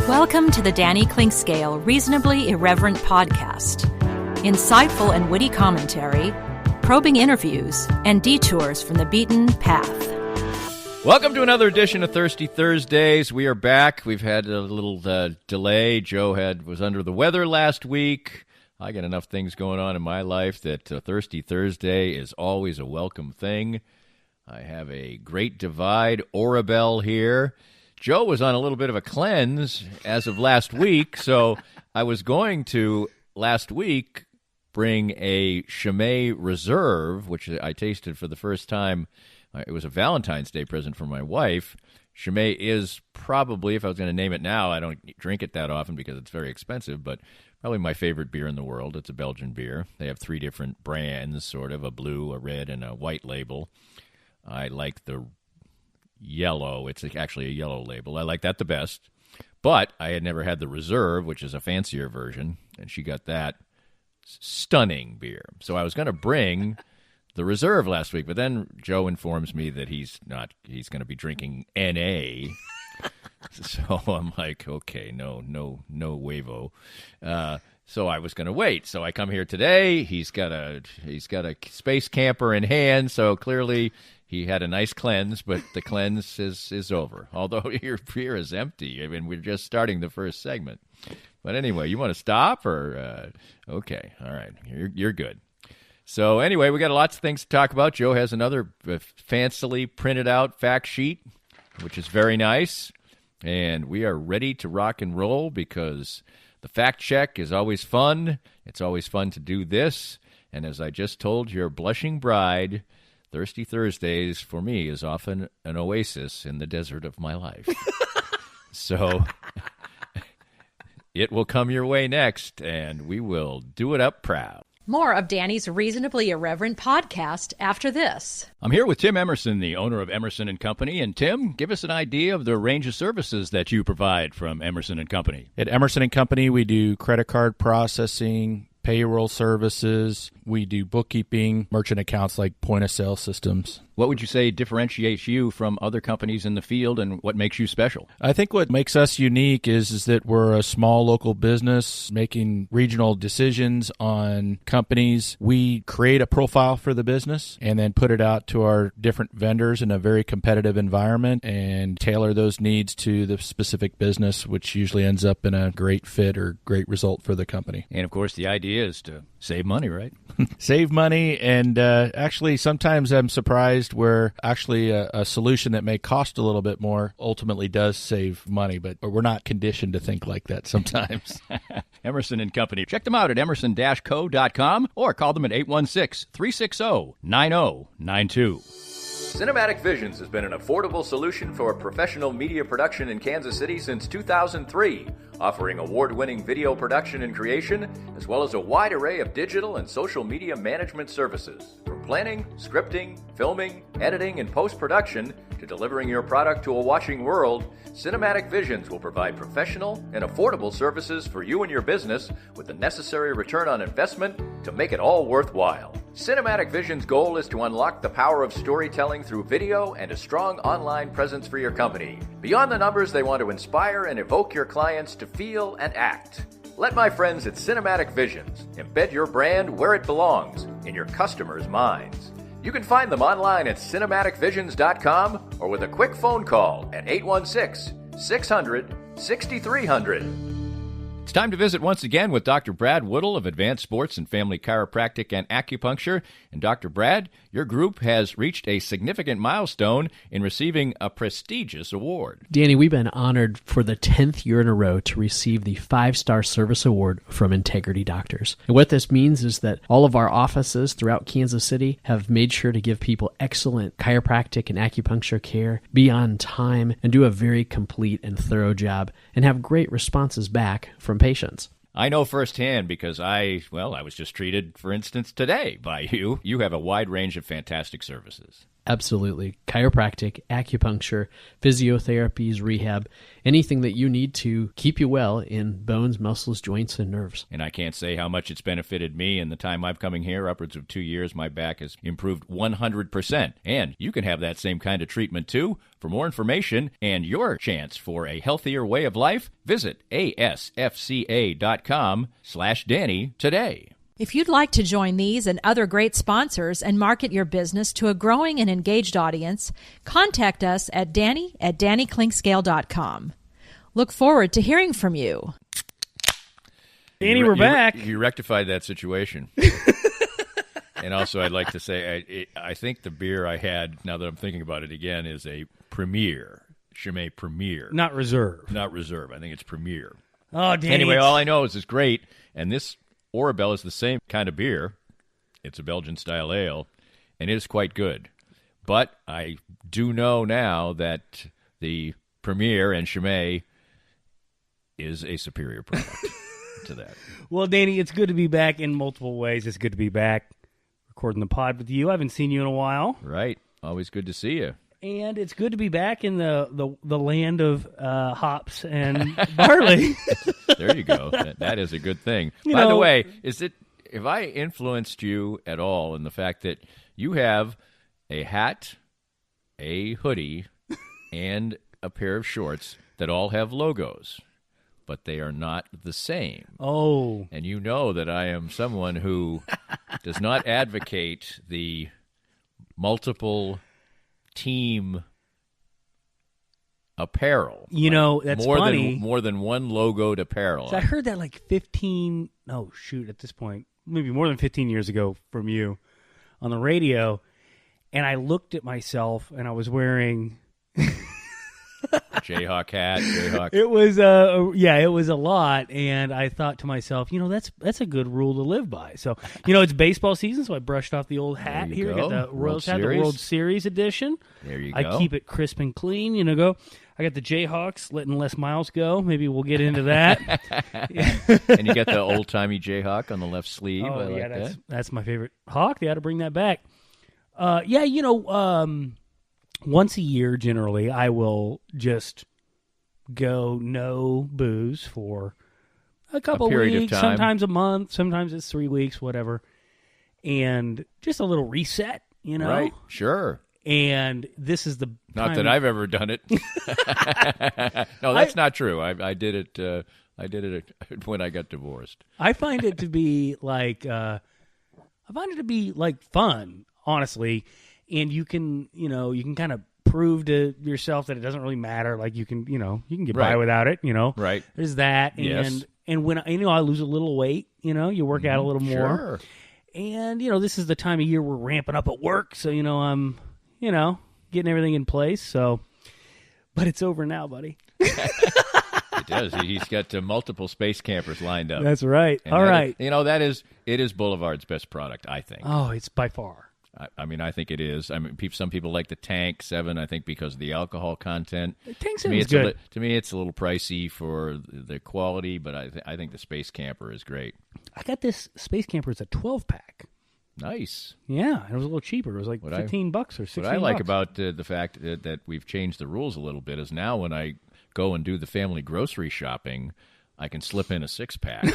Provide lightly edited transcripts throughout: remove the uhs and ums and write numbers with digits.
Welcome to the Danny Clinkscale Reasonably Irreverent podcast. Insightful and witty commentary, probing interviews, and detours from the beaten path. Welcome to another edition of Thirsty Thursdays. We are back. We've had a little delay. Joe was under the weather last week. I got enough things going on in my life that Thirsty Thursday is always a welcome thing. I have a Great Divide Orabelle here. Joe was on a little bit of a cleanse as of last week, so I was going to, last week, bring a Chimay Reserve, which I tasted for the first time. It was a Valentine's Day present for my wife. Chimay is probably, if I was going to name it now, I don't drink it that often because it's very expensive, but probably my favorite beer in the world. It's a Belgian beer. They have 3 different brands, sort of, a blue, a red, and a white label. I like the yellow. It's actually a yellow label. I like that the best. But I had never had the Reserve, which is a fancier version, and she got that stunning beer. So I was going to bring the Reserve last week, but then Joe informs me that he's going to be drinking NA. So I'm like, okay, no huevo. So I was going to wait. So I come here today. He's got a space camper in hand. So clearly he had a nice cleanse, but the cleanse is over. Although your beer is empty. I mean, we're just starting the first segment. But anyway, you want to stop or okay? All right, you're good. So anyway, we got lots of things to talk about. Joe has another fancily printed out fact sheet, which is very nice. And we are ready to rock and roll because the fact check is always fun. It's always fun to do this. And as I just told your blushing bride, Thirsty Thursdays for me is often an oasis in the desert of my life. So it will come your way next, and we will do it up proud. More of Danny's Reasonably Irreverent podcast after this. I'm here with Tim Emerson, the owner of Emerson & Company. And Tim, give us an idea of the range of services that you provide from Emerson & Company. At Emerson & Company, we do credit card processing, payroll services. We do bookkeeping, merchant accounts like point-of-sale systems. What would you say differentiates you from other companies in the field, and what makes you special? I think what makes us unique is that we're a small local business making regional decisions on companies. We create a profile for the business and then put it out to our different vendors in a very competitive environment and tailor those needs to the specific business, which usually ends up in a great fit or great result for the company. And, of course, the idea is to save money, right? Save money, and actually sometimes I'm surprised where actually a solution that may cost a little bit more ultimately does save money, but we're not conditioned to think like that sometimes. Emerson & Company. Check them out at emerson-co.com or call them at 816-360-9092. Cinematic Visions has been an affordable solution for professional media production in Kansas City since 2003, offering award-winning video production and creation, as well as a wide array of digital and social media management services. From planning, scripting, filming, editing, and post-production, to delivering your product to a watching world, Cinematic Visions will provide professional and affordable services for you and your business with the necessary return on investment to make it all worthwhile. Cinematic Vision's goal is to unlock the power of storytelling through video and a strong online presence for your company. Beyond the numbers, they want to inspire and evoke your clients to feel and act. Let my friends at Cinematic Visions embed your brand where it belongs, in your customers' minds. You can find them online at cinematicvisions.com or with a quick phone call at 816-600-6300. It's time to visit once again with Dr. Brad Woodle of Advanced Sports and Family Chiropractic and Acupuncture. And Dr. Brad, your group has reached a significant milestone in receiving a prestigious award. Danny, we've been honored for the 10th year in a row to receive the 5-Star Service Award from Integrity Doctors. And what this means is that all of our offices throughout Kansas City have made sure to give people excellent chiropractic and acupuncture care, be on time, and do a very complete and thorough job, and have great responses back from patients. I know firsthand because I was just treated, for instance, today by you. You have a wide range of fantastic services. Absolutely. Chiropractic, acupuncture, physiotherapies, rehab, anything that you need to keep you well in bones, muscles, joints, and nerves. And I can't say how much it's benefited me in the time I've coming here, upwards of 2 years. My back has improved 100%. And you can have that same kind of treatment too. For more information and your chance for a healthier way of life, visit asfca.com/Danny today. If you'd like to join these and other great sponsors and market your business to a growing and engaged audience, contact us at danny@dannyclinkscale.com. Look forward to hearing from you. Danny, we're back. You rectified that situation. And also, I'd like to say, I think the beer I had, now that I'm thinking about it again, is a Premier. Chimay Premier. Not Reserve. Not Reserve. I think it's Premier. Oh, Danny. Anyway, all I know is it's great. And this Orabelle is the same kind of beer. It's a Belgian-style ale, and it is quite good. But I do know now that the Premier and Chimay is a superior product to that. Well, Danny, it's good to be back in multiple ways. It's good to be back recording the pod with you. I haven't seen you in a while. Right. Always good to see you. And it's good to be back in the land of hops and barley. There you go. That is a good thing. By the way, have I influenced you at all in the fact that you have a hat, a hoodie, and a pair of shorts that all have logos, but they are not the same? Oh. And you know that I am someone who does not advocate the multiple team apparel. You know, that's funny. More than one logoed apparel. So I heard that like at this point, maybe more than 15 years ago from you on the radio, and I looked at myself and I was wearing Jayhawk hat, Jayhawk. It was it was a lot, and I thought to myself, that's a good rule to live by. So, it's baseball season, so I brushed off the old hat here. I got the World Series edition. There you go. I keep it crisp and clean, I got the Jayhawks letting Les Miles go. Maybe we'll get into that. And you got the old-timey Jayhawk on the left sleeve. Oh, that's my favorite hawk. They ought to bring that back. Once a year, generally, I will just go no booze for a couple weeks, sometimes a month, sometimes it's 3 weeks, whatever. And just a little reset, Right, sure. And this is the Not that I've ever done it. No, that's not true. I did it when I got divorced. I find it to be fun, honestly. And you can kind of prove to yourself that it doesn't really matter. Like you can get by without it. Right. There's that. Yes. And when I lose a little weight, you work out a little more. Sure. And this is the time of year we're ramping up at work, so I'm getting everything in place. So, but it's over now, buddy. It does. He's got multiple space campers lined up. That's right. And all right. It is Boulevard's best product, I think. Oh, it's by far. I think it is. Some people like the Tank 7, I think, because of the alcohol content. The Tank 7 is good. To me, it's a little pricey for the quality, but I think the Space Camper is great. I got this Space Camper. It's a 12-pack. Nice. Yeah, it was a little cheaper. It was like $15 or $16. What I like about the fact that we've changed the rules a little bit is now when I go and do the family grocery shopping, I can slip in a 6-pack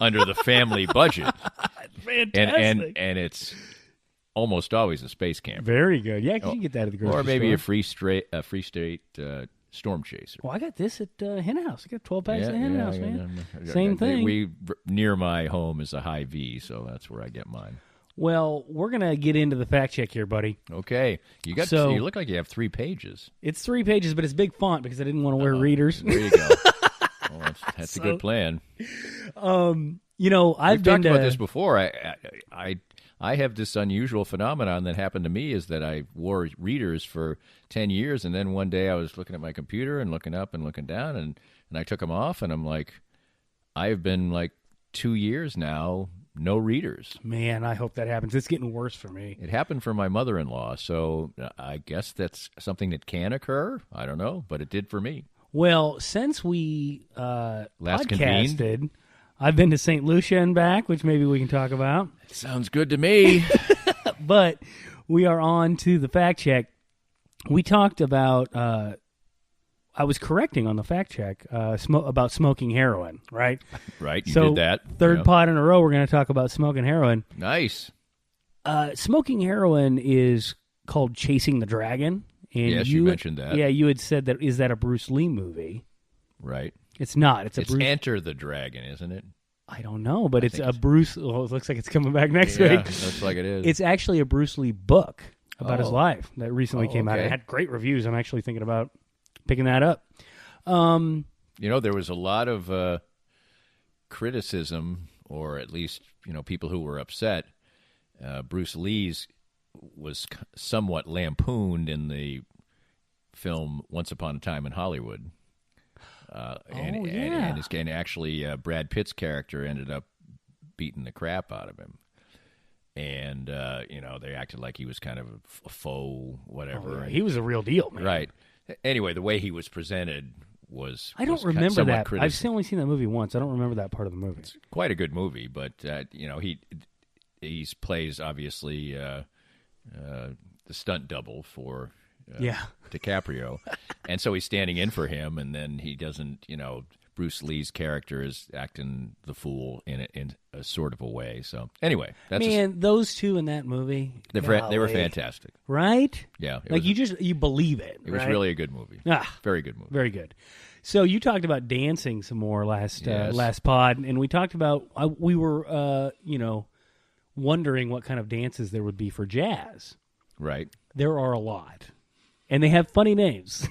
under the family budget. Fantastic. And it's almost always a Space Camper. Very good. Yeah, because you can get that at the grocery store. Or maybe a Free State Storm Chaser. Well, I got this at Hen House. I got 12 packs at Hen House, man. Yeah. Same thing. Near my home is a Hy-Vee, so that's where I get mine. Well, we're going to get into the fact check here, buddy. Okay. You look like you have 3 pages. It's 3 pages, but it's big font because I didn't want to wear readers. There you go. Well, that's a good plan. We've talked about this before. I have this unusual phenomenon that happened to me is that I wore readers for 10 years, and then one day I was looking at my computer and looking up and looking down, and I took them off, and I'm like, I've been like 2 years now, no readers. Man, I hope that happens. It's getting worse for me. It happened for my mother-in-law, so I guess that's something that can occur. I don't know, but it did for me. Well, since we last podcasted, convened. I've been to St. Lucia and back, which maybe we can talk about. Sounds good to me. But We are on to the fact check. We talked about, I was correcting on the fact check about smoking heroin, right? Right, you did that. Third pod in a row, we're going to talk about smoking heroin. Nice. Smoking heroin is called Chasing the Dragon. And yes, you mentioned that. Yeah, you had said that. Is that a Bruce Lee movie? Right. It's not. It's Enter the Dragon, isn't it? I don't know, but it's a Bruce. Well, it looks like it's coming back next week. Looks like it is. It's actually a Bruce Lee book about his life that recently came out. It had great reviews. I'm actually thinking about picking that up. There was a lot of criticism, or at least people who were upset. Bruce Lee's was somewhat lampooned in the film Once Upon a Time in Hollywood. And actually Brad Pitt's character ended up beating the crap out of him. And, they acted like he was kind of a faux whatever. He was a real deal, man. Right. Anyway, the way he was presented was I don't remember that. I've only seen that movie once. I don't remember that part of the movie. It's quite a good movie, but, he plays, obviously, the stunt double for DiCaprio. And so he's standing in for him, and then he doesn't, Bruce Lee's character is acting the fool in a sort of a way. So anyway, those two in that movie, they were fantastic, right? Yeah, you believe it. It was really a good movie. Very good movie. Very good. So you talked about dancing some more last pod, and we talked about we were wondering what kind of dances there would be for jazz. Right. There are a lot, and they have funny names.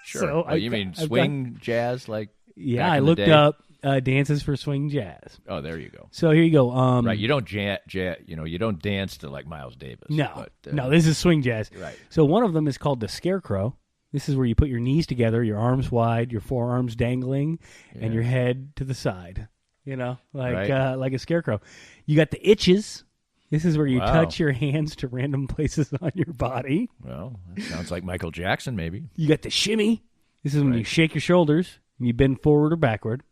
Sure. So you mean swing jazz, like? Yeah, I looked up dances for swing jazz. Oh, there you go. So here you go. Right, you don't you don't dance to like Miles Davis. No, no, this is swing jazz. Right. So one of them is called the Scarecrow. This is where you put your knees together, your arms wide, your forearms dangling, and your head to the side. Like a scarecrow. You got the Itches. This is where you touch your hands to random places on your body. Well, that sounds like Michael Jackson, maybe. You got the Shimmy. This is when you shake your shoulders and you bend forward or backward.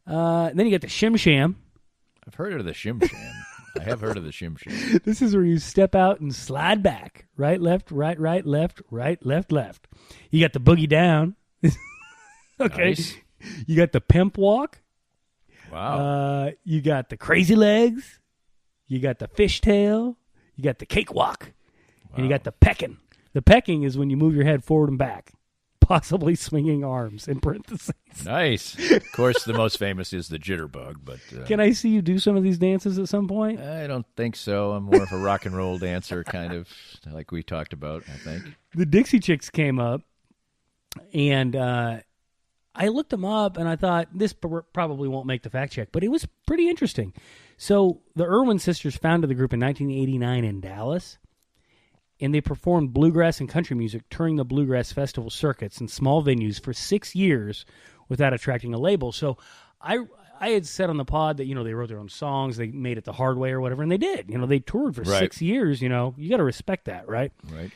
Then you got the Shim Sham. I've heard of the Shim Sham. I have heard of the Shim Sham. This is where you step out and slide back. Right, left, right, left, right, left. You got the Boogie Down. Okay. Nice. You got the Pimp Walk. Wow. You got the Crazy Legs. You got the Fishtail. You got the Cakewalk. And you got the Pecking. The pecking is when you move your head forward and back, possibly swinging arms in parentheses. Nice. Of course, the most famous is the Jitterbug. But can I see you do some of these dances at some point? I don't think so. I'm more of a rock and roll dancer, kind of like we talked about, I think. The Dixie Chicks came up, and I looked them up, and I thought, this probably won't make the fact check, but it was pretty interesting. So the Irwin sisters founded the group in 1989 in Dallas, and they performed bluegrass and country music touring the bluegrass festival circuits in small venues for 6 years without attracting a label. So I had said on the pod that, they wrote their own songs, they made it the hard way or whatever, and they did. They toured for 6 years, you got to respect that, right? Right.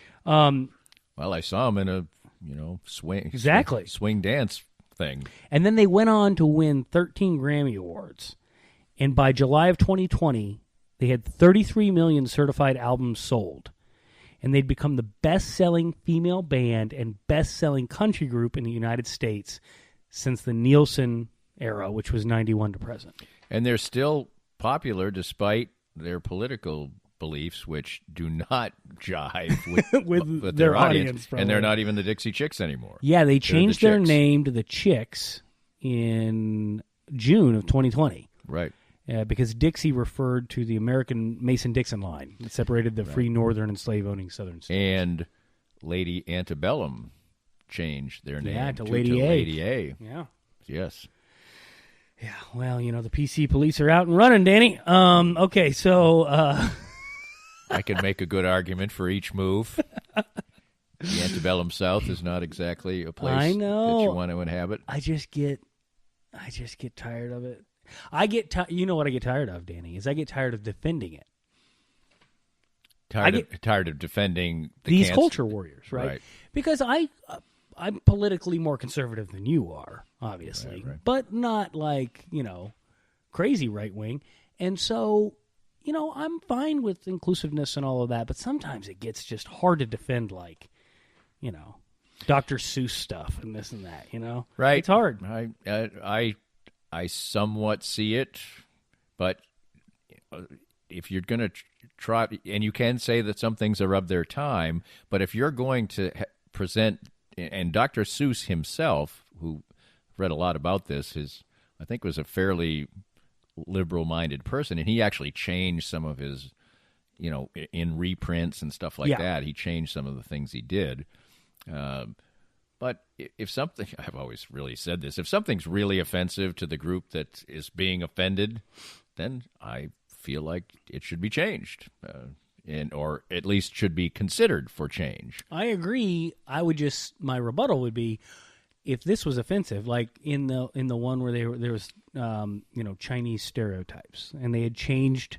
Well, I saw them in a, swing dance thing. And then they went on to win 13 Grammy Awards. And by July of 2020, they had 33 million certified albums sold. And they'd become the best-selling female band and best-selling country group in the United States since the Nielsen era, which was 91 to present. And they're still popular despite their political beliefs, which do not jive with their audience. And they're not even the Dixie Chicks anymore. Yeah, they changed their name to the Chicks in June of 2020. Right. Because Dixie referred to the American Mason-Dixon line. It separated the free northern and slave-owning southern states. And Lady Antebellum changed their name to Lady A. Lady A. Yeah. Yes. Yeah, well, the PC police are out and running, Danny. Okay, so... I can make a good argument for each move. The Antebellum South is not exactly a place that you want to inhabit. I just get tired of it. You know what I get tired of, Danny, is I get tired of defending it. Tired of defending these culture warriors, right? Because I'm politically more conservative than you are, obviously, but not like, crazy right wing. And so, I'm fine with inclusiveness and all of that, but sometimes it gets just hard to defend, like, Dr. Seuss stuff and this and that, Right. It's hard. I somewhat see it, but if you're going to try, and you can say that some things are of their time, but if you're going to present, and Dr. Seuss himself, who read a lot about this, I think was a fairly liberal-minded person, and he actually changed some of his, in reprints and stuff like that. He changed some of the things he did. But if something, I've always really said this, if something's really offensive to the group that is being offended, then I feel like it should be changed, or at least should be considered for change. I agree. My rebuttal would be, if this was offensive, like in the one where there was Chinese stereotypes, and they had changed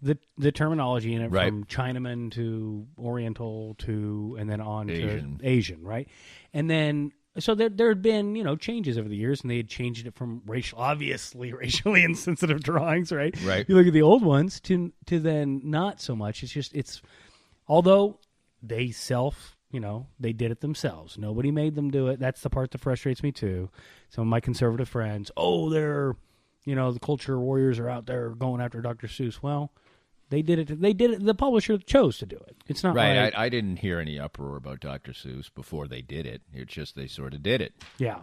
the terminology in it from Chinaman to Oriental to, and then on to Asian, right? And then, so there had been, changes over the years, and they had changed it from obviously racially insensitive drawings, right? Right. You look at the old ones to then not so much. Although they they did it themselves. Nobody made them do it. That's the part that frustrates me too. Some of my conservative friends, they're, the culture warriors are out there going after Dr. Seuss. Well, they did it. The publisher chose to do it. It's not right. Like, I didn't hear any uproar about Dr. Seuss before they did it. It's just they sort of did it. Yeah.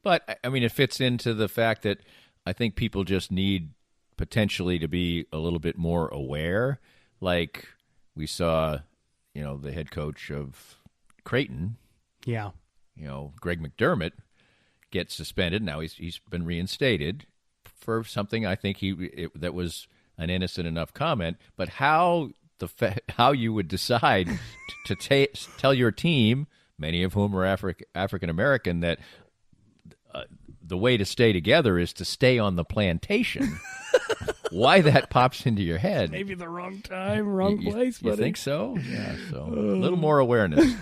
But, I mean, it fits into the fact that I think people just need potentially to be a little bit more aware. Like we saw, the head coach of Creighton, Greg McDermott, get suspended. Now he's been reinstated for something I think that was an innocent enough comment. But how you would decide to tell your team, many of whom are African American, that the way to stay together is to stay on the plantation. Why that pops into your head? Maybe the wrong time, wrong place. You think so? Yeah. So a little more awareness,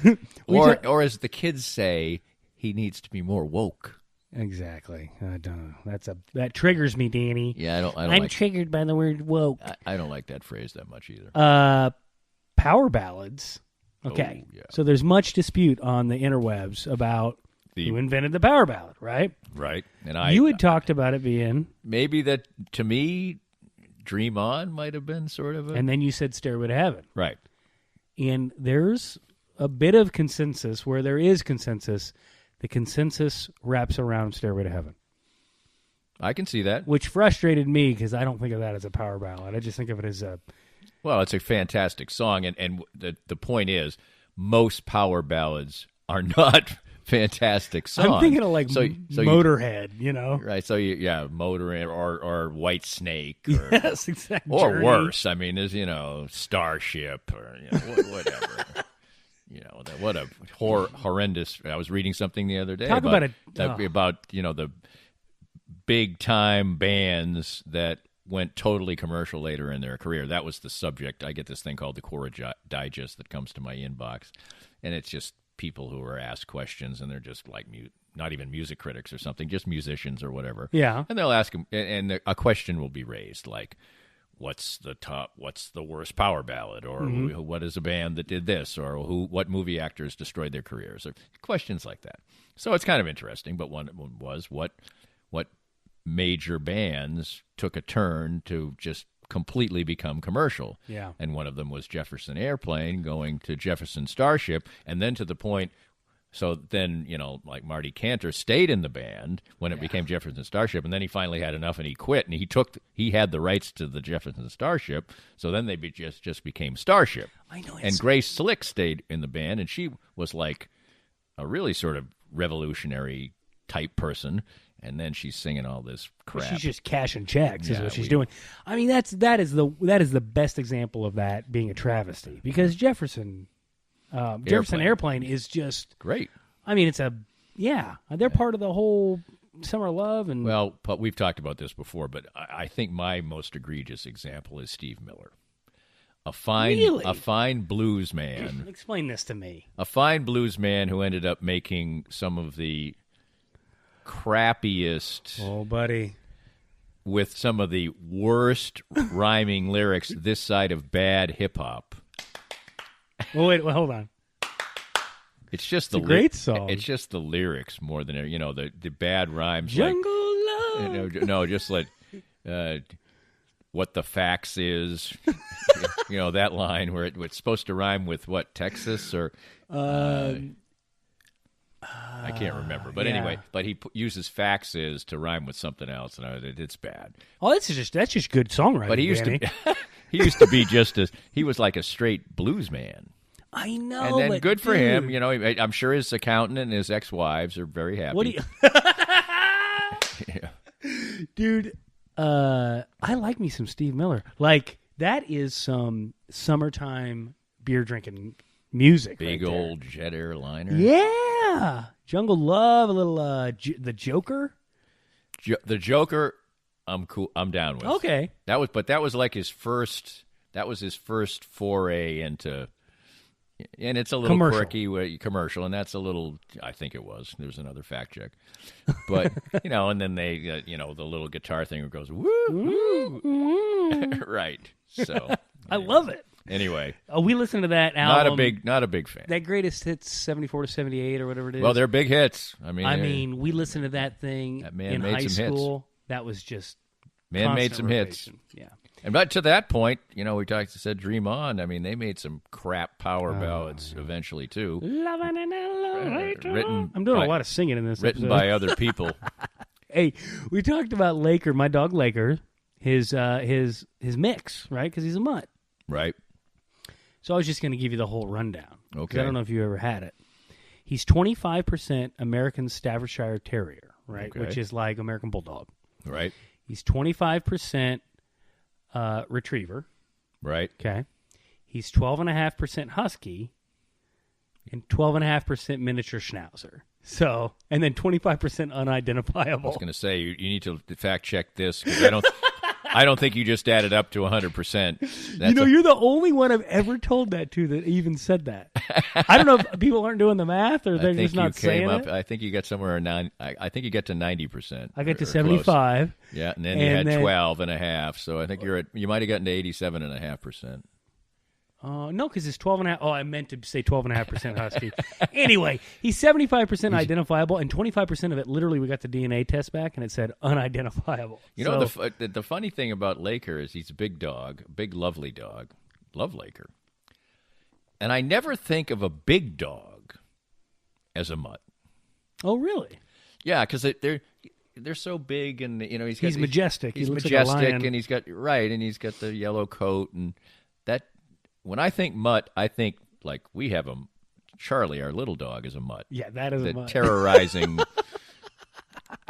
or as the kids say, he needs to be more woke. Exactly. I don't know. That triggers me, Danny. Yeah, I'm triggered by the word woke. I don't like that phrase that much either. Power ballads. Okay. Oh, yeah. So there's much dispute on the interwebs about who invented the power ballad, right? Right. And you had talked about it being maybe that, to me, Dream On might have been sort of and then you said Stairway to Heaven. Right. And there's a bit of consensus where there is consensus. The consensus wraps around Stairway to Heaven. I can see that. Which frustrated me because I don't think of that as a power ballad. I just think of it as a... Well, it's a fantastic song, and the point is, most power ballads are not fantastic songs. I'm thinking of Motorhead, Right, so Motorhead or White Snake. Or, yes, exactly. Or worse. I mean, there's, Starship or whatever. What a horrendous... I was reading something the other day about the big-time bands that went totally commercial later in their career. That was the subject. I get this thing called the Quora Digest that comes to my inbox, and it's just people who are asked questions, and they're just like not even music critics or something, just musicians or whatever. Yeah. And they'll ask them, and a question will be raised, like, what's the worst power ballad, or what is a band that did this, or what movie actors destroyed their careers, or questions like that. So it's kind of interesting, but one was what major bands took a turn to just completely become commercial. Yeah. And one of them was Jefferson Airplane going to Jefferson Starship, and then to the point, so then, like Marty Cantor stayed in the band when it became Jefferson Starship, and then he finally had enough and he quit, and he had the rights to the Jefferson Starship, so then they just became Starship. I know. And Grace Slick stayed in the band, and she was like a really sort of revolutionary type person. And then she's singing all this crap. She's just cashing checks, is what she's doing. I mean, that is the best example of that being a travesty, because Jefferson Airplane is just great. I mean, they're part of the whole Summer Love and but we've talked about this before, but I think my most egregious example is Steve Miller. A fine blues man. Explain this to me. A fine blues man who ended up making some of the crappiest. Oh, buddy. with some of the worst rhyming lyrics this side of bad hip-hop. Well, wait, hold on. It's just a great song. It's just the lyrics more than the bad rhymes. Jungle Love. No, just like what the fax is. That line where it's supposed to rhyme with what, Texas or I can't remember. But anyway, but he uses faxes to rhyme with something else, and it's bad. Oh, that's just good songwriting. But he used Danny. to be he was like a straight blues man. I know. And then but good for dude. him. I'm sure his accountant and his ex-wives are very happy. What do you... Yeah. Dude, I like me some Steve Miller. Like, that is some summertime beer drinking music. Big right there. old jet airliner. Yeah. Jungle Love, a little the Joker. The Joker, I'm cool. I'm down with. Okay. That was like his first. That was his first foray into. And it's a little quirky commercial, and that's a little. I think it was. There's another fact check, but and then they, the little guitar thing goes woo, woo. Right. So I love it. Anyway, we listened to that album. Not a big fan. That greatest hits 74 to 78 or whatever it is. Well, they're big hits. I mean, we listened to that thing in high school. Hits. That was just made some rotation. hits. Yeah. And but to that point, we said Dream On. I mean, they made some crap power ballads eventually too. Written I'm doing a lot of singing in this. Written episode. by other people. Hey, we talked about Laker, my dog Laker, his mix, right? Because he's a mutt. Right. So I was just going to give you the whole rundown. Okay. I don't know if you ever had it. He's 25% American Staffordshire Terrier, right? Okay. Which is like American Bulldog. Right. He's 25% Retriever. Right. Okay. He's 12.5% Husky and 12.5% Miniature Schnauzer. So, and then 25% unidentifiable. I was going to say you need to fact check this because I don't think you just added up to 100%. You're the only one I've ever told that to that even said that. I don't know if people aren't doing the math or they're just not saying it. I think you got somewhere around I think you get to 90%. I get to 75. Close. Yeah, and then you had 12.5. So I think you might have gotten to 87.5%. No, because it's 12.5. Oh, I meant to say 12.5% Husky. Anyway, he's 75% identifiable, and 25% of it, literally, we got the DNA test back, and it said unidentifiable. The funny thing about Laker is he's a big dog, big, lovely dog. Love Laker. And I never think of a big dog as a mutt. Oh, really? Yeah, because they're so big, and he's majestic. He's he looks majestic, like a lion. and he's got the yellow coat, and that. When I think mutt, I think like we have Charlie, our little dog, is a mutt. Yeah, that is a mutt. The terrorizing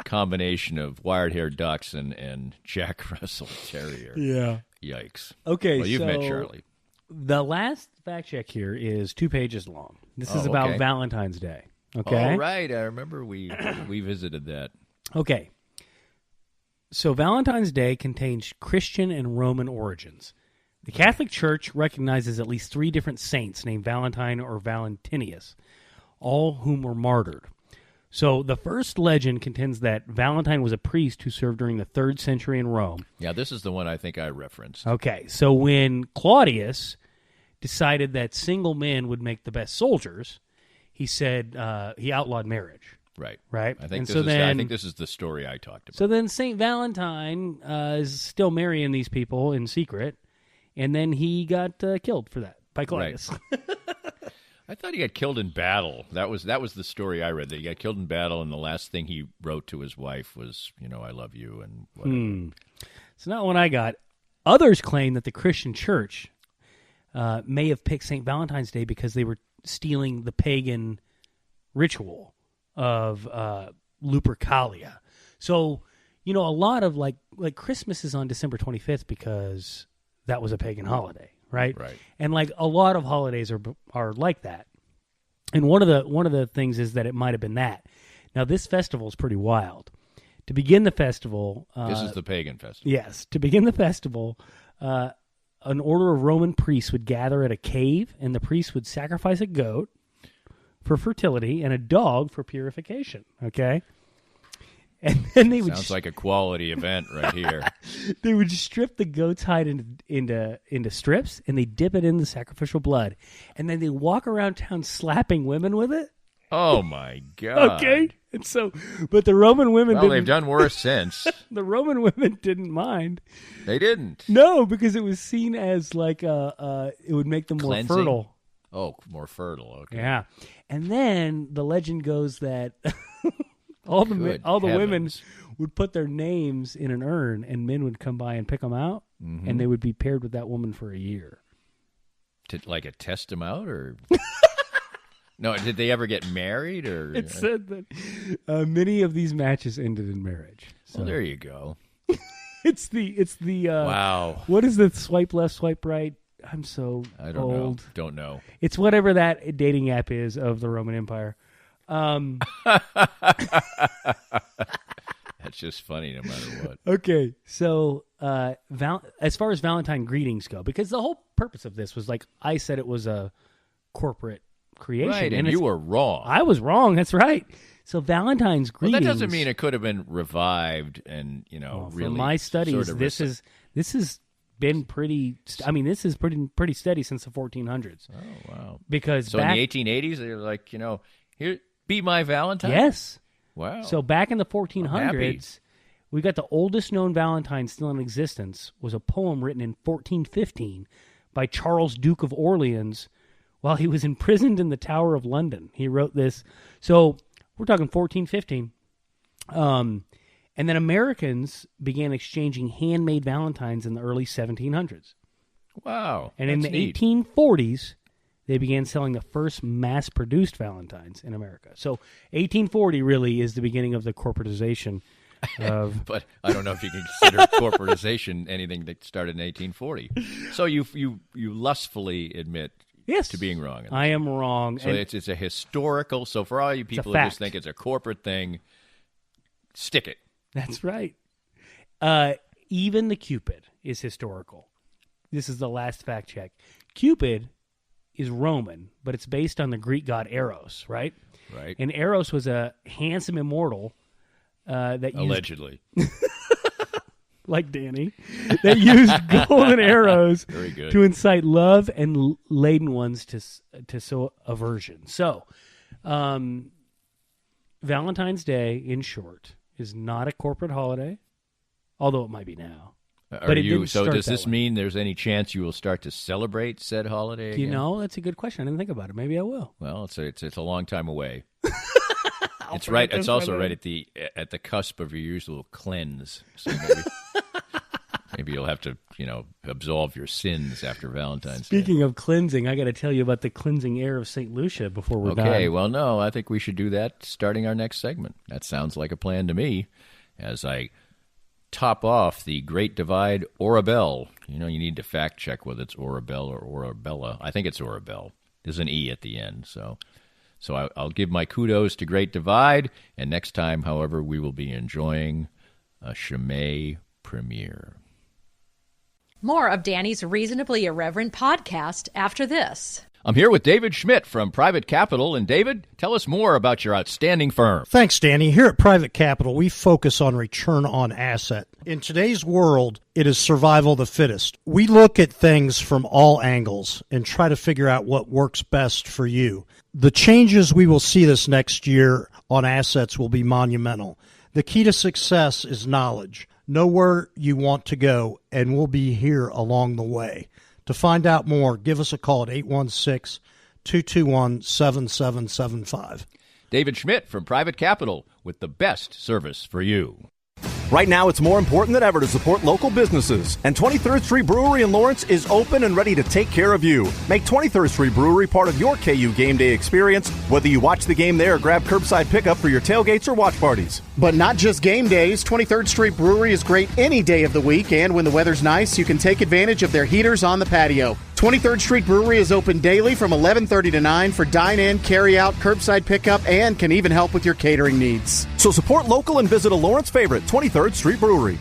combination of wire-haired ducks and Jack Russell Terrier. Yeah. Yikes. Okay, well, you've met Charlie. The last fact check here is 2 pages long. This is about Valentine's Day. Okay. Oh, right. I remember we visited that. Okay. So Valentine's Day contains Christian and Roman origins. The Catholic Church recognizes at least 3 different saints named Valentine or Valentinius, all whom were martyred. So the first legend contends that Valentine was a priest who served during the 3rd century in Rome. Yeah, this is the one I think I referenced. Okay, so when Claudius decided that single men would make the best soldiers, he said he outlawed marriage. Right. Right. I think this is the story I talked about. So then St. Valentine is still marrying these people in secret. And then he got killed for that by Claudius. Right. I thought he got killed in battle. That was the story I read, that he got killed in battle, and the last thing he wrote to his wife was, I love you, and whatever. It's not what I got. Others claim that the Christian church may have picked St. Valentine's Day because they were stealing the pagan ritual of Lupercalia. So, a lot of like Christmas is on December 25th because that was a pagan holiday, right? Right. And like a lot of holidays are like that. And one of the things is that it might have been that. Now this festival is pretty wild. To begin the festival, this is the pagan festival. Yes, to begin the festival, an order of Roman priests would gather at a cave, and the priests would sacrifice a goat for fertility and a dog for purification. Okay. And then they would sounds like a quality event right here. They would strip the goat's hide into strips, and they dip it in the sacrificial blood, and then they walk around town slapping women with it. Oh my God! Okay, and so, but the Roman women. Well, they've done worse since. The Roman women didn't mind. They didn't. No, because it was seen as like it would make them cleansing? more fertile. Oh, more fertile. Okay. Yeah, and then the legend goes that all the women would put their names in an urn, and men would come by and pick them out, and they would be paired with that woman for a year. To like test them out, or no? Did they ever get married? Or it said that many of these matches ended in marriage. So well, there you go. It's the wow. What is the swipe left, swipe right? I'm so I don't old. know. Don't know. It's whatever that dating app is of the Roman Empire. That's just funny no matter what. Okay, so as far as Valentine greetings go, because the whole purpose of this was like I said it was a corporate creation. Right, and you were wrong. I was wrong. That's right. So Valentine's greetings. Well, that doesn't mean it could have been revived and really. From my studies, this has been pretty. This has pretty steady since the 1400s. Oh wow! Because so in the 1880s, they were like, here, be my Valentine. Yes. Wow. So back in the 1400s, we got the oldest known Valentine still in existence was a poem written in 1415 by Charles, Duke of Orleans, while he was imprisoned in the Tower of London. He wrote this. So we're talking 1415. And then Americans began exchanging handmade Valentines in the early 1700s. Wow. And in the 1840s, they began selling the first mass-produced Valentines in America. So 1840 really is the beginning of the corporatization of... But I don't know if you can consider corporatization anything that started in 1840. So you lustfully admit to being wrong. I am wrong. So it's a historical... So for all you people who just think it's a corporate thing, stick it. That's right. Even the Cupid is historical. This is the last fact check. Cupid is Roman, but it's based on the Greek god Eros, right? Right. And Eros was a handsome immortal that allegedly, like Danny, that used golden arrows to incite love and laden ones to sow aversion. So, Valentine's Day, in short, is not a corporate holiday, although it might be now. So does this mean there's any chance you will start to celebrate said holiday again? That's a good question. I didn't think about it. Maybe I will. Well, it's a long time away. It's right. It's also right at the cusp of your usual cleanse. So maybe you'll have to absolve your sins after Valentine's Day. Speaking of cleansing, I got to tell you about the cleansing air of St. Lucia before we're done. Okay. Well, no, I think we should do that starting our next segment. That sounds like a plan to me. As I top off the Great Divide Orabelle. You need to fact check whether it's Orabelle or Orabella. I think it's Orabelle. There's an E at the end. So I'll give my kudos to Great Divide. And next time, however, we will be enjoying a Chimay premiere. More of Danny's Reasonably Irreverent podcast after this. I'm here with David Schmidt from Private Capital. And David, tell us more about your outstanding firm. Thanks, Danny. Here at Private Capital, we focus on return on asset. In today's world, it is survival of the fittest. We look at things from all angles and try to figure out what works best for you. The changes we will see this next year on assets will be monumental. The key to success is knowledge. Know where you want to go, and we'll be here along the way. To find out more, give us a call at 816-221-7775. David Schmidt from Private Capital with the best service for you. Right now, it's more important than ever to support local businesses. And 23rd Street Brewery in Lawrence is open and ready to take care of you. Make 23rd Street Brewery part of your KU game day experience, whether you watch the game there or grab curbside pickup for your tailgates or watch parties. But not just game days. 23rd Street Brewery is great any day of the week, and when the weather's nice, you can take advantage of their heaters on the patio. 23rd Street Brewery is open daily from 11:30 to 9 for dine-in, carry-out, curbside pickup, and can even help with your catering needs. So support local and visit a Lawrence favorite, 23rd Street Brewery.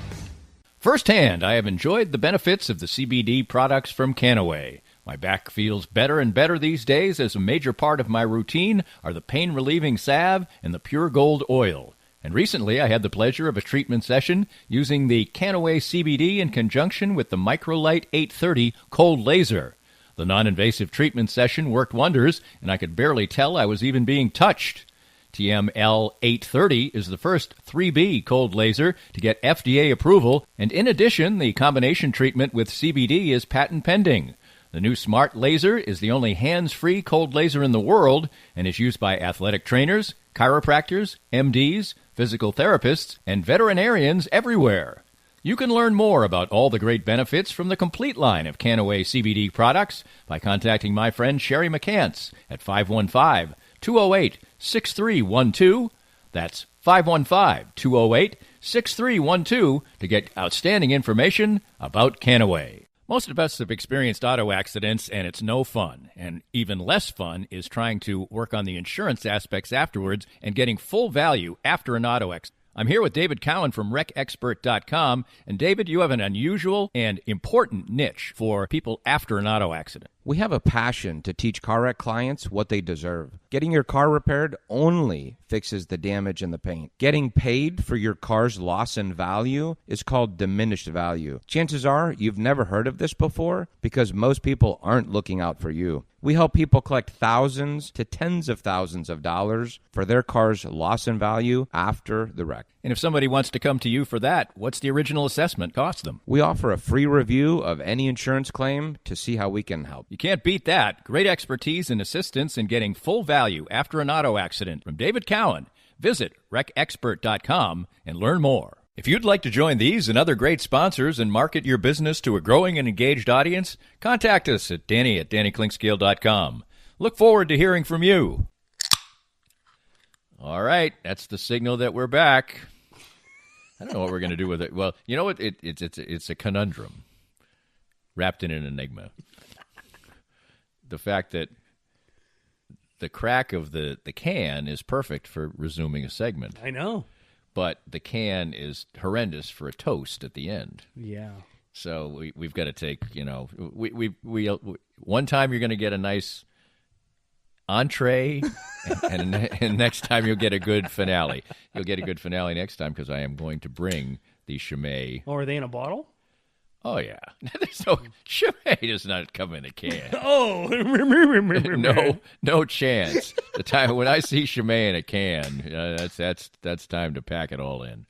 Firsthand, I have enjoyed the benefits of the CBD products from Canaway. My back feels better and better these days as a major part of my routine are the pain-relieving salve and the Pure Gold oil. And recently, I had the pleasure of a treatment session using the Canaway CBD in conjunction with the Microlight 830 cold laser. The non-invasive treatment session worked wonders, and I could barely tell I was even being touched. TML 830 is the first 3B cold laser to get FDA approval, and in addition, the combination treatment with CBD is patent pending. The new smart laser is the only hands-free cold laser in the world and is used by athletic trainers, chiropractors, MDs, physical therapists, and veterinarians everywhere. You can learn more about all the great benefits from the complete line of Canaway CBD products by contacting my friend Sherry McCants at 515-208-6312. That's 515-208-6312 to get outstanding information about Canaway. Most of us have experienced auto accidents, and it's no fun. And even less fun is trying to work on the insurance aspects afterwards and getting full value after an auto accident. I'm here with David Cowan from RecExpert.com. And David, you have an unusual and important niche for people after an auto accident. We have a passion to teach car wreck clients what they deserve. Getting your car repaired only fixes the damage and the paint. Getting paid for your car's loss in value is called diminished value. Chances are you've never heard of this before because most people aren't looking out for you. We help people collect thousands to tens of thousands of dollars for their car's loss in value after the wreck. And if somebody wants to come to you for that, what's the original assessment cost them? We offer a free review of any insurance claim to see how we can help. You can't beat that. Great expertise and assistance in getting full value after an auto accident from David Cowan. Visit RecExpert.com and learn more. If you'd like to join these and other great sponsors and market your business to a growing and engaged audience, contact us at Danny@DannyKlinkScale.com. Look forward to hearing from you. All right, that's the signal that we're back. I don't know what we're going to do with it. Well, you know what? It's a conundrum wrapped in an enigma. The fact that the crack of the can is perfect for resuming a segment. I know. But the can is horrendous for a toast at the end. Yeah. So we've got to take, we one time you're going to get a nice entree, and next time you'll get a good finale. You'll get a good finale next time because I am going to bring the Chimay. Oh, are they in a bottle? Oh, yeah. There's no, Chimay does not come in a can. Oh, no chance. The time when I see Chimay in a can, that's time to pack it all in.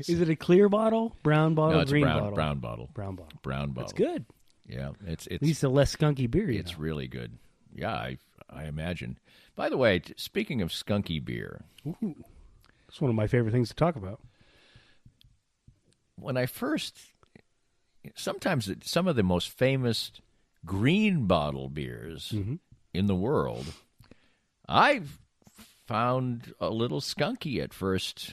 Is it a clear bottle, brown bottle, no, it's green bottle? Brown bottle. Brown bottle. Brown bottle. It's good. Yeah, it's at least a less skunky beer. It's really good. Yeah, I imagine. By the way, speaking of skunky beer, it's one of my favorite things to talk about. When I first. Sometimes some of the most famous green bottle beers in the world, I've found a little skunky at first.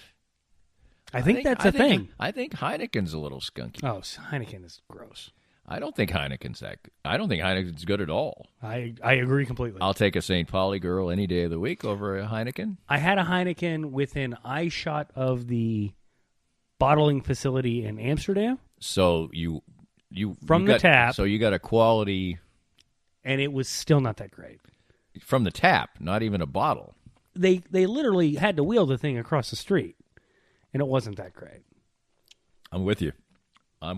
I think that's a thing. I think Heineken's a little skunky. Oh, Heineken is gross. I don't think Heineken's good at all. I agree completely. I'll take a St. Pauli girl any day of the week over a Heineken. I had a Heineken within eye shot of the bottling facility in Amsterdam. So you the tap. So you got a quality, and it was still not that great. From the tap, not even a bottle. They literally had to wheel the thing across the street, and it wasn't that great. I'm with you. I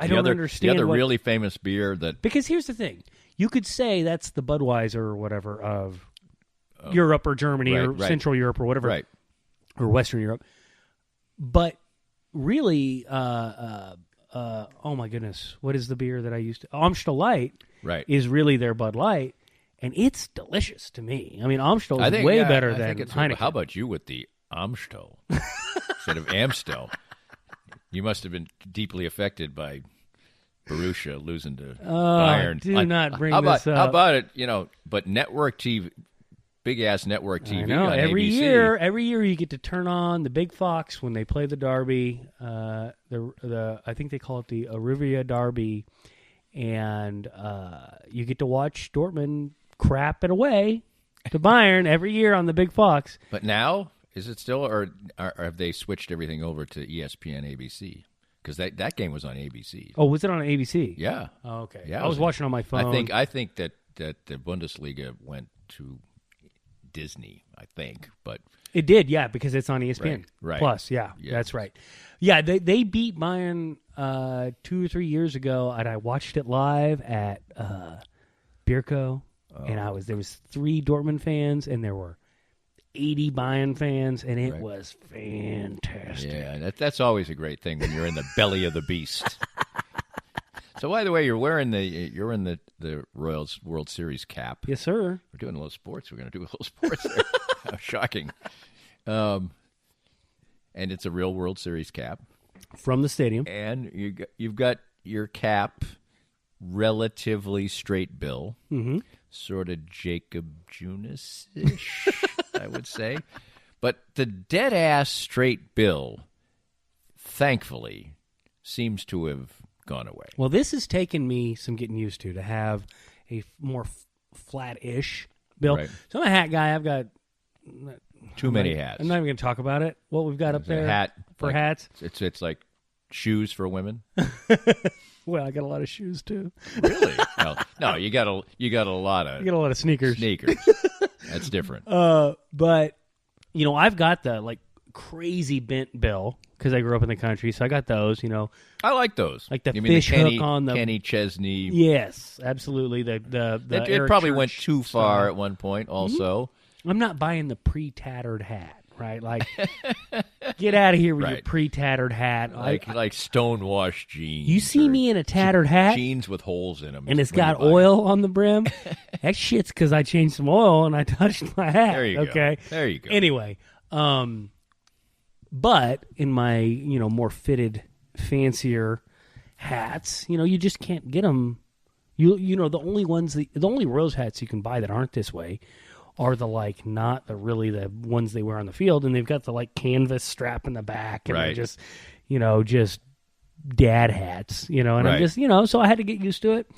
don't understand the other really famous beer that because here's the thing: you could say that's the Budweiser or whatever of Europe or Germany or Central Europe or whatever, right, or Western Europe, but. Really, oh my goodness, what is the beer that I used to? Amstel Light is really their Bud Light, and it's delicious to me. I mean, Amstel is way better than Heineken. How about you with the Amstel instead of Amstel? You must have been deeply affected by Borussia losing to Bayern. Do not bring this up. How about it, but network TV... Big-ass network TV I know. on every ABC. Every year you get to turn on the Big Fox when they play the Derby. I think they call it the Arrivia Derby. And you get to watch Dortmund crap it away to Bayern every year on the Big Fox. But now, is it still, or have they switched everything over to ESPN ABC? Because that game was on ABC. Oh, was it on ABC? Yeah. Oh, okay. Yeah, I was watching on my phone. I think that the Bundesliga went to Disney, I think, but It did, yeah, because it's on ESPN Right. Plus. Yeah, Yes. that's right. Yeah, they beat mine 2 or 3 years ago, and I watched it live at Bierko, and there was 3 Dortmund fans, and there were 80 Bayern fans, and it was fantastic. Yeah, that's always a great thing when you're in the belly of the beast. So, by the way, you're in the Royals World Series cap. Yes, sir. We're doing a little sports. We're going to do a little sports there. How shocking. And it's a real World Series cap. From the stadium. And you've got your cap relatively straight bill. Mm-hmm. Sort of Jacob Jonas-ish, I would say. But the dead-ass straight bill, thankfully, seems to have gone away. Well, this has taken me some getting used to have a more flat-ish bill. Right. So I'm a hat guy. I've got Too many hats. I'm not even going to talk about it. What we've got up there for hats. It's like shoes for women. Well, I got a lot of shoes too. Really? No, you got a lot of You got a lot of sneakers. That's different. But I've got the crazy bent bill because I grew up in the country, so I got those. I like those. Like the you fish mean the Kenny, hook on the Kenny Chesney. Yes, absolutely. The it Eric probably Church went too far style. at one point. Also, I'm not buying the pre-tattered hat. Right, get out of here with your pre-tattered hat, like stonewashed jeans. You see me in a tattered hat, jeans with holes in them, and it's got oil on the brim. That shit's because I changed some oil and I touched my hat. There you go. There you go. Anyway, but in my more fitted, fancier hats, you just can't get them. The only Rose hats you can buy that aren't this way are the not the ones they wear on the field, and they've got the canvas strap in the back, and they're just just dad hats, and I'm just so I had to get used to it.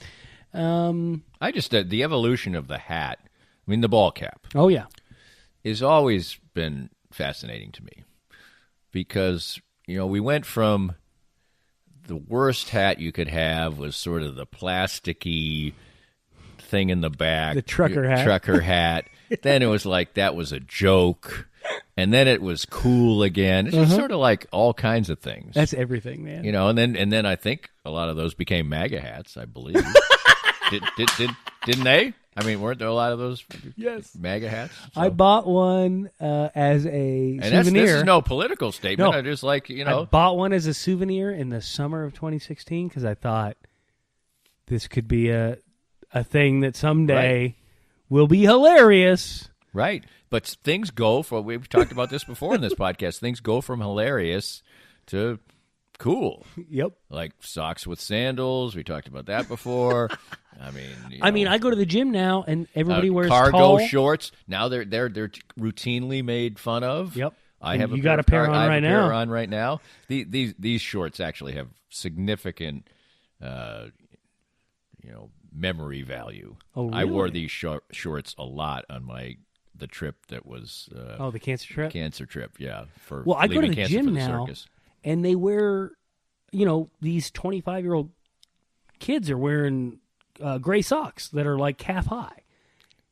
I just the evolution of the hat. I mean, the ball cap. Oh yeah, has always been fascinating to me because we went from the worst hat you could have was sort of the plasticky thing in the back, the trucker hat. Then it was like that was a joke, and then it was cool again. It's just sort of like all kinds of things. That's everything, man. And then I think a lot of those became MAGA hats. I believe didn't they? I mean, weren't there a lot of those? Yes, MAGA hats. So. I bought one as a souvenir. This is no political statement. No. I just I bought one as a souvenir in the summer of 2016 because I thought this could be a thing that someday will be hilarious. Right. But things go from, we've talked about this before in this podcast, things go from hilarious to cool. Yep. Like socks with sandals. We talked about that before. I mean, I go to the gym now and everybody wears cargo tall shorts. Now they're routinely made fun of. Yep. I have you got a pair on right now. Pair on right now. These shorts actually have significant memory value. Oh, really? I wore these shorts a lot on the trip that was the cancer trip. Cancer trip, yeah. I go to the gym now, circus. And they wear, these 25-year-old kids are wearing gray socks that are like calf high.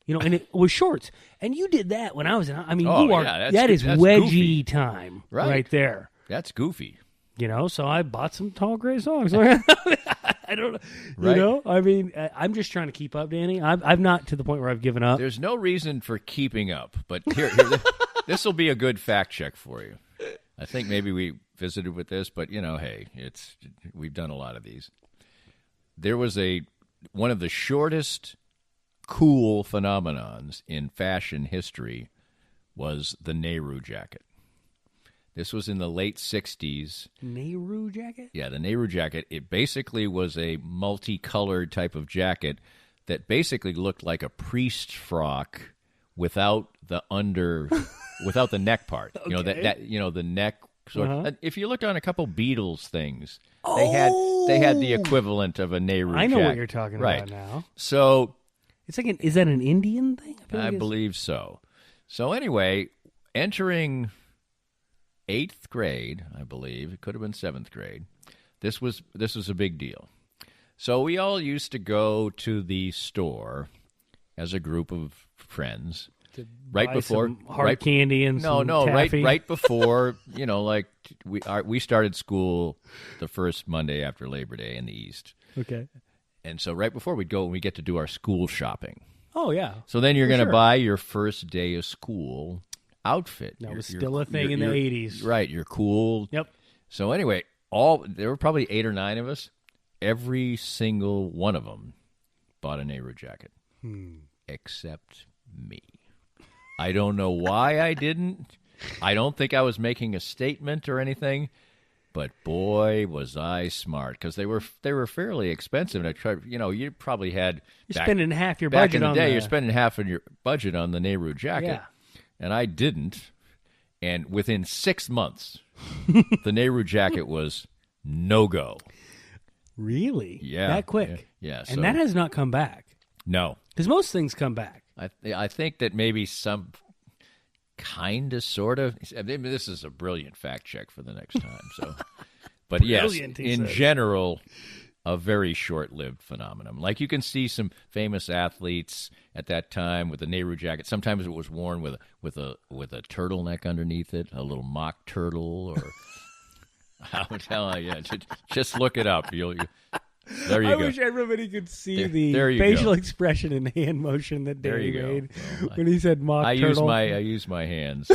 And it was shorts. And you did that when I was in. I mean, that is wedgie goofy. Time right there. That's goofy. So I bought some tall gray socks. I don't know. Right. I mean, I'm just trying to keep up, Danny. I'm not to the point where I've given up. There's no reason for keeping up, but here this will be a good fact check for you. I think maybe we visited with this, but hey, we've done a lot of these. There was one of the shortest cool phenomenons in fashion history was the Nehru jacket. This was in the late 60s. Nehru jacket? Yeah, the Nehru jacket. It basically was a multicolored type of jacket that basically looked like a priest frock without the without the neck part. Okay. The neck sort of. If you looked on a couple Beatles things, they had the equivalent of a Nehru jacket. I know what you're talking about now. So it's like is that an Indian thing? I believe so. So anyway, entering 8th grade, I believe. It could have been 7th grade. This was a big deal. So we all used to go to the store as a group of friends right before hard candy and taffy. right before, like we started school the first Monday after Labor Day in the East. Okay. And so right before we'd go, we get to do our school shopping. Oh, yeah. So then you're going to buy your first day of school outfit. That was still a thing in the 80s. Right. You're cool. Yep. So anyway, there were probably 8 or 9 of us. Every single one of them bought a Nehru jacket, except me. I don't know why I didn't. I don't think I was making a statement or anything. But boy, was I smart, because they were fairly expensive. And I tried, you probably had spending half your back budget in the day. on You're spending half of your budget on the Nehru jacket, yeah. And I didn't. And within 6 months, the Nehru jacket was no go. Really? Yeah, that quick? Yeah. And that has not come back. No, because most things come back. I think that maybe some. Kind of, sort of. I mean, this is a brilliant fact check for the next time. So, but yes, in general, a very short-lived phenomenon. Like you can see some famous athletes at that time with the Nehru jacket. Sometimes it was worn with a turtleneck underneath it, a little mock turtle, or I'm telling you, just look it up. There you go. I wish everybody could see the there facial expression and hand motion that Danny made when he said mock turtle. I use my hands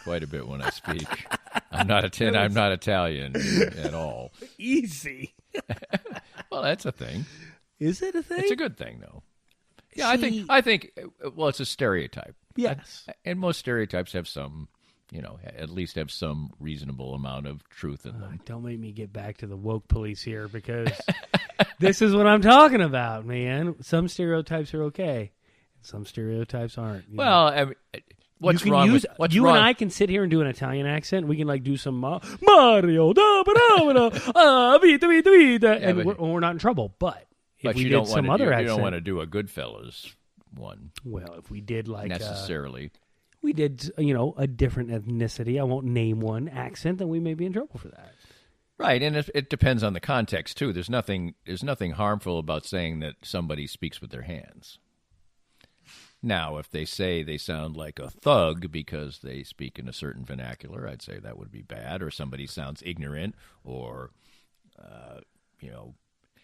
quite a bit when I speak. I'm not Italian at all. Easy. Well, that's a thing. Is it a thing? It's a good thing, though. Yeah, I think. Well, it's a stereotype. Yes, and most stereotypes have some. At least have some reasonable amount of truth in them. Don't make me get back to the woke police here, because this is what I'm talking about, man. Some stereotypes are okay, and some stereotypes aren't. Well, I mean, what's wrong with what's you wrong? And I can sit here and do an Italian accent. We can do some Mario, vita, and we're not in trouble. But if we did some other accent, you don't want to do a Goodfellas one. Well, if we did necessarily. We did, a different ethnicity, I won't name one, accent, then we may be in trouble for that. Right, and it depends on the context, too. There's nothing harmful about saying that somebody speaks with their hands. Now, if they say they sound like a thug because they speak in a certain vernacular, I'd say that would be bad. Or somebody sounds ignorant, or,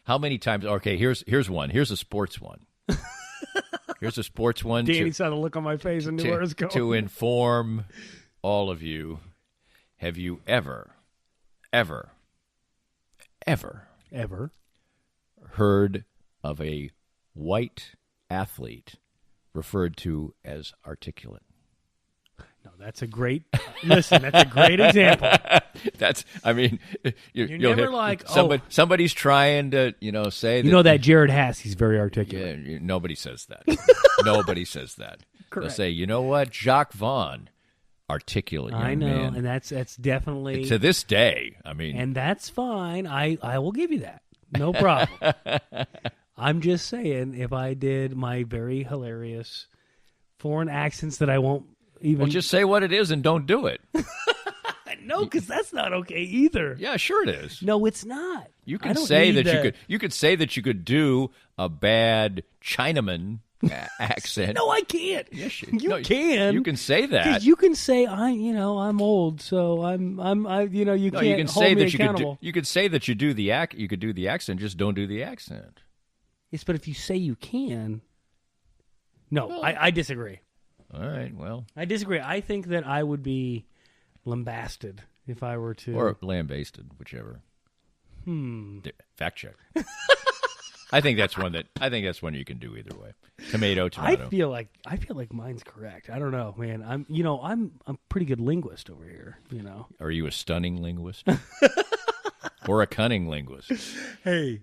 how many times? Okay, here's one. Here's a sports one. Here's a sports one. Danny saw the look on my face and knew where it was going. To inform all of you, have you ever heard of a white athlete referred to as articulate? No, that's a great listen. That's a great example. You're never like somebody's trying to say that, that Jared Haas, he's very articulate. Yeah, nobody says that. Nobody says that. Correct. They'll say, you know what, Jacques Vaughn, articulate. I know, man. and that's definitely to this day. And that's fine. I will give you that. No problem. I'm just saying, if I did my very hilarious foreign accents that I won't. Well, just say what it is and don't do it. No, because that's not okay either. Yeah, sure it is. No, it's not. You can say that you could say that you could do a bad Chinaman accent. No, I can't. Yes, you can. You can say that. You can say I'm old, so you can't hold me accountable. You could say that you do the You could do the accent. Just don't do the accent. Yes, but if you say you can, no, I disagree. All right, well. I disagree. I think that I would be lambasted if I were to. Or lambasted, whichever. Fact check. I think that's one you can do either way. Tomato. I feel like mine's correct. I don't know, man. I'm a pretty good linguist over here, Are you a stunning linguist? Or a cunning linguist? Hey.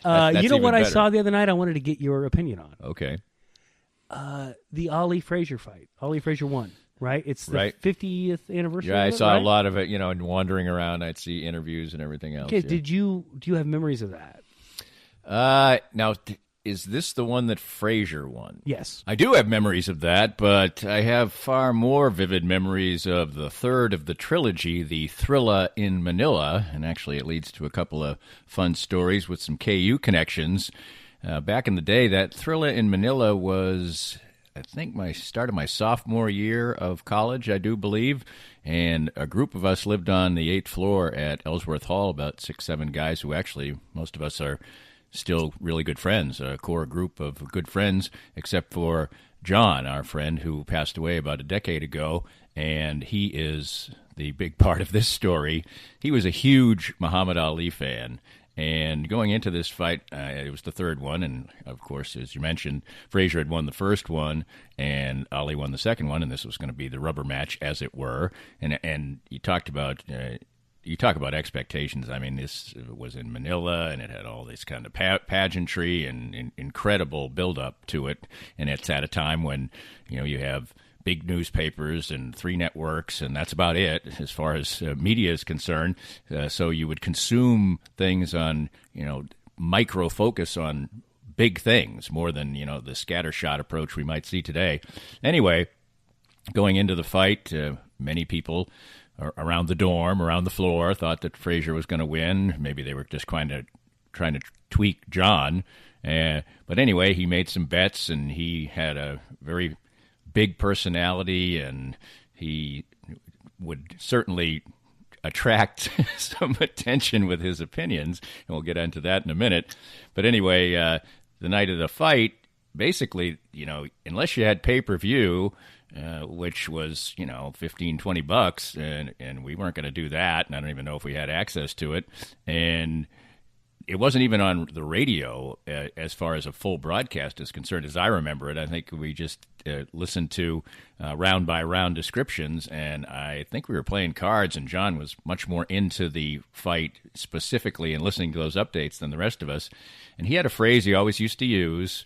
That's you know what better. I saw the other night? I wanted to get your opinion on. Okay. The Ali Frazier fight. Ali Frazier won, right? It's the 50th anniversary. Yeah, I saw a lot of it, and wandering around, I'd see interviews and everything else. Okay, do you have memories of that? Now, is this the one that Frazier won? Yes. I do have memories of that, but I have far more vivid memories of the third of the trilogy, the Thrilla in Manila, and actually it leads to a couple of fun stories with some KU connections. Back in the day, that Thrilla in Manila was I think, my start of my sophomore year of college, I do believe. And a group of us lived on the 8th floor at Ellsworth Hall, about 6, 7 guys who actually, most of us are still really good friends, a core group of good friends, except for John, our friend, who passed away about a decade ago. And he is the big part of this story. He was a huge Muhammad Ali fan. And going into this fight, it was the third one, and of course, as you mentioned, Frazier had won the first one, and Ali won the second one, and this was going to be the rubber match, as it were. And you talked about you talk about expectations. I mean, this was in Manila, and it had all this kind of pageantry and incredible build-up to it, and it's at a time when you have big newspapers and 3 networks, and that's about it as far as media is concerned. So you would consume things on, micro focus on big things more than, the scattershot approach we might see today. Anyway, going into the fight, many people around the dorm, around the floor, thought that Frazier was going to win. Maybe they were just trying to tweak John. But anyway, he made some bets, and he had a very big personality, and he would certainly attract some attention with his opinions, and we'll get into that in a minute. But anyway, the night of the fight, basically, unless you had pay-per-view, which was, $15-20, and we weren't going to do that, and I don't even know if we had access to it, and it wasn't even on the radio as far as a full broadcast is concerned, as I remember it. I think we just listened to round-by-round descriptions, and I think we were playing cards, and John was much more into the fight specifically and listening to those updates than the rest of us. And he had a phrase he always used to use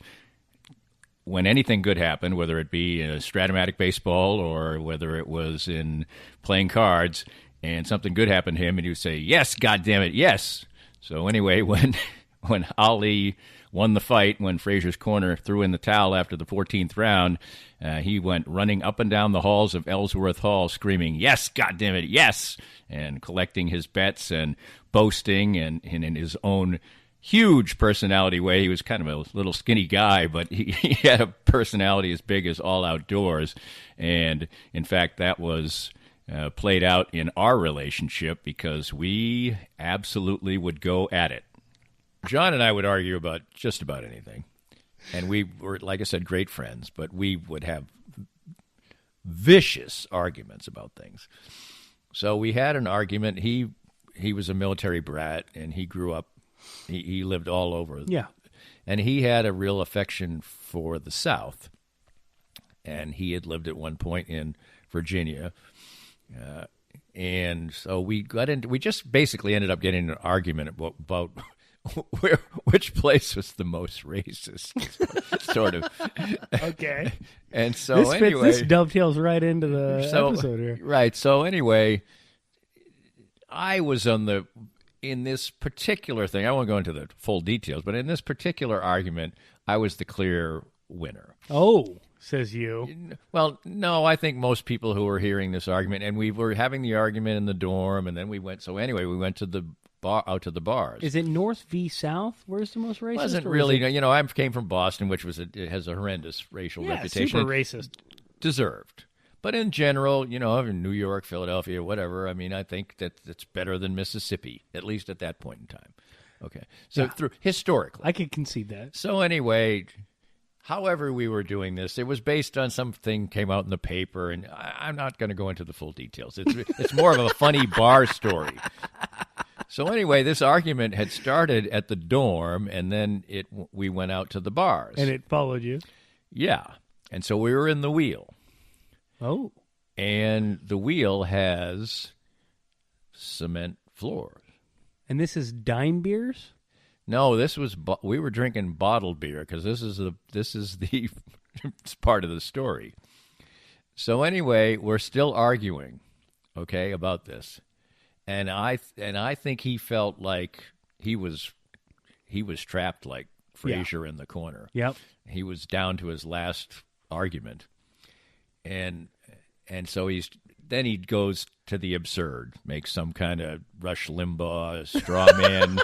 when anything good happened, whether it be in Stratomatic baseball or whether it was in playing cards, and something good happened to him, and he would say, "Yes, goddammit, yes." So anyway, when Ali won the fight, when Frazier's corner threw in the towel after the 14th round, he went running up and down the halls of Ellsworth Hall screaming, "Yes, goddammit, yes!" and collecting his bets and boasting, and in his own huge personality way. He was kind of a little skinny guy, but he had a personality as big as All Outdoors. And in fact, that was played out in our relationship because we absolutely would go at it. John and I would argue about just about anything. And we were, like I said, great friends, but we would have vicious arguments about things. So we had an argument. He was a military brat, and he grew up, he lived all over. Yeah. And he had a real affection for the South. And he had lived at one point in Virginia. And so we just basically ended up getting an argument about which place was the most racist, sort of. Okay. And so this dovetails right into the episode here. Right. So anyway, I was in this particular thing, I won't go into the full details, but in this particular argument, I was the clear winner. Oh, says you. Well, no, I think most people who were hearing this argument, and we were having the argument in the dorm, and then we went to the bar, out to the bars. Is it North v. South? Where's the most racist? It wasn't really. I came from Boston, which it has a horrendous racial reputation. Super racist. Deserved. But in general, in New York, Philadelphia, whatever, I mean, I think that it's better than Mississippi, at least at that point in time. Okay. So historically. I could concede that. So anyway, however we were doing this, it was based on something came out in the paper, and I'm not going to go into the full details. It's more of a funny bar story. So anyway, this argument had started at the dorm, and then we went out to the bars. And it followed you? Yeah. And so we were in the wheel. Oh. And the wheel has cement floors. And this is dime beers? No, we were drinking bottled beer because this is the it's part of the story. So anyway, we're still arguing, okay, about this. And I think he felt like he was trapped like Frazier in the corner. Yep. He was down to his last argument. And so he goes to the absurd, makes some kind of Rush Limbaugh straw man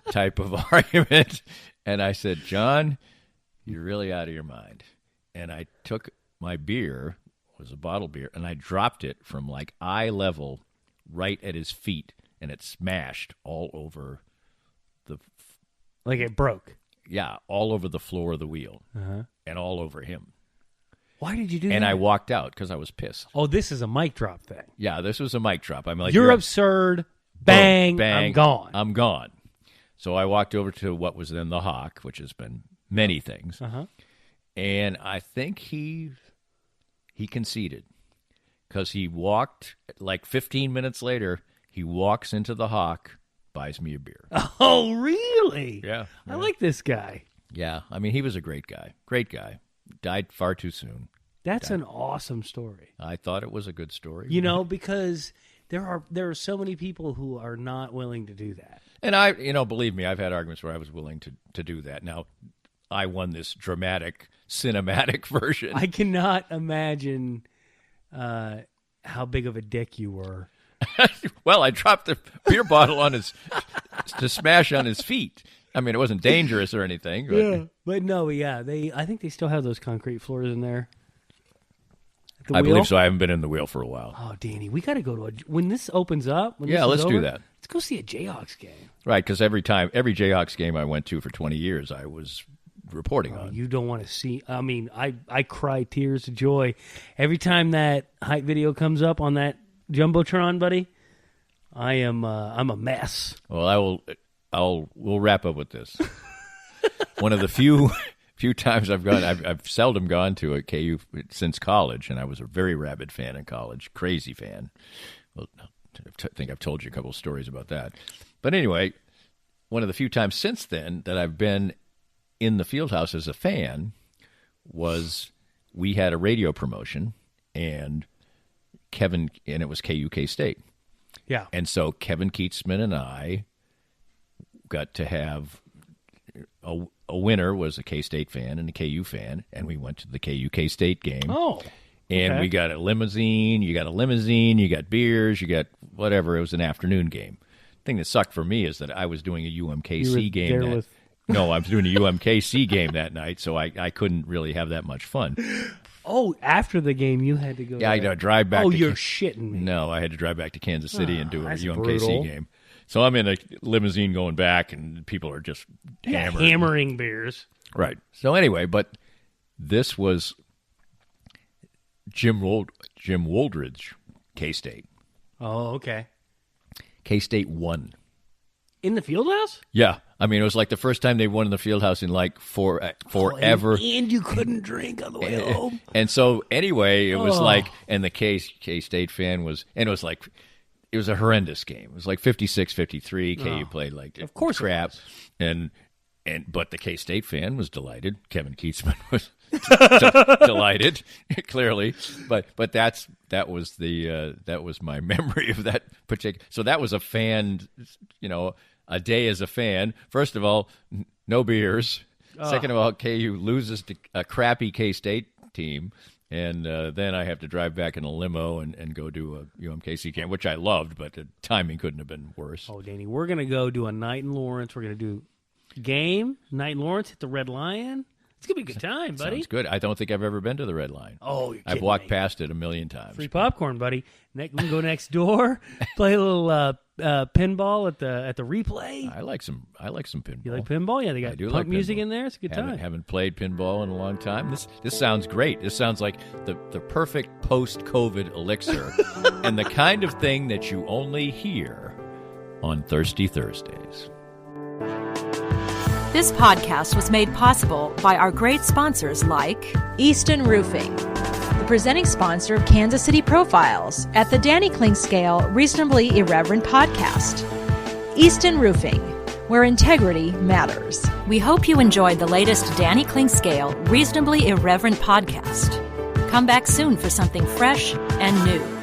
type of argument. And I said, "John, you're really out of your mind." and I took my beer, it was a bottle beer, and I dropped it from like eye level right at his feet, and it smashed all over like it broke. Yeah, all over the floor of the wheel, and all over him. Why did you do that? And I walked out because I was pissed. Oh, this is a mic drop thing. Yeah, this was a mic drop. I'm like, you're absurd. Bang, bang, I'm gone. I'm gone. So I walked over to what was then the Hawk, which has been many things. And I think he conceded because he walked, like 15 minutes later, he walks into the Hawk, buys me a beer. Oh, really? Yeah. I like this guy. Yeah. I mean, he was a great guy. Great guy. Died far too soon. That's an awesome story. I thought it was a good story. You know, because there are so many people who are not willing to do that. And believe me, I've had arguments where I was willing to do that. Now, I won this dramatic, cinematic version. I cannot imagine how big of a dick you were. Well, I dropped the beer bottle to smash on his feet. I mean, it wasn't dangerous or anything. But I think they still have those concrete floors in there. I believe so. I haven't been in the wheel for a while. Oh, Danny, we got to go to when this opens up. Let's do that. Let's go see a Jayhawks game. Right, because every Jayhawks game I went to for 20 years, I was reporting on. You don't want to see. I mean, I cry tears of joy every time that hype video comes up on that Jumbotron, buddy. I'm a mess. Well, we'll wrap up with this. One of the few times I've seldom gone to a KU since college, and I was a very rabid fan in college, crazy fan. Well, I think I've told you a couple of stories about that. But anyway, one of the few times since then that I've been in the Fieldhouse as a fan was we had a radio promotion, and it was KU State. Yeah. And so Kevin Keatsman and I got to have a winner was a K-State fan and a KU fan, and we went to the KU-K-State game. Oh, and we got a limousine. You got beers, you got whatever. It was an afternoon game. The thing that sucked for me is that I was doing a UMKC game. No, I was doing a UMKC game that night, so I couldn't really have that much fun. Oh, after the game, you had to go. Yeah, I had to drive back. Oh, you're shitting me. No, I had to drive back to Kansas City and do a UMKC brutal. game. So I'm in a limousine going back, and people are just hammering beers. Right. So anyway, but this was Jim Woldridge, K-State. Oh, okay. K-State won. In the Fieldhouse? Yeah. I mean, it was like the first time they won in the Fieldhouse in like forever. And you couldn't drink on the way home. And so anyway, it was like, and the K-State fan was, and it was like, it was a horrendous game. It was like 56-53. KU played like of course crap. But the K-State fan was delighted. Kevin Keatsman was delighted, clearly. But that was my memory of that particular. So that was a fan, a day as a fan. First of all, no beers. Second of all, KU loses to a crappy K-State team. And then I have to drive back in a limo and go do a UMKC game, which I loved, but the timing couldn't have been worse. Oh, Danny, we're going to go do a night in Lawrence. We're going to do night in Lawrence, hit the Red Lion. It's going to be a good time, buddy. Sounds good. I don't think I've ever been to the Red Lion. Oh, you're I've walked past it a million times. Free popcorn, buddy. We can go next door, play a little pinball at the replay. I like some pinball. You like pinball? Yeah, they got punk music in there. It's a good time. Haven't played pinball in a long time. This sounds great. This sounds like the perfect post-COVID elixir and the kind of thing that you only hear on Thirsty Thursdays. This podcast was made possible by our great sponsors like Easton Roofing, the presenting sponsor of Kansas City Profiles at the Danny Kling Scale Reasonably Irreverent podcast. Easton Roofing, where integrity matters. We hope you enjoyed the latest Danny Kling Scale Reasonably Irreverent podcast. Come back soon for something fresh and new.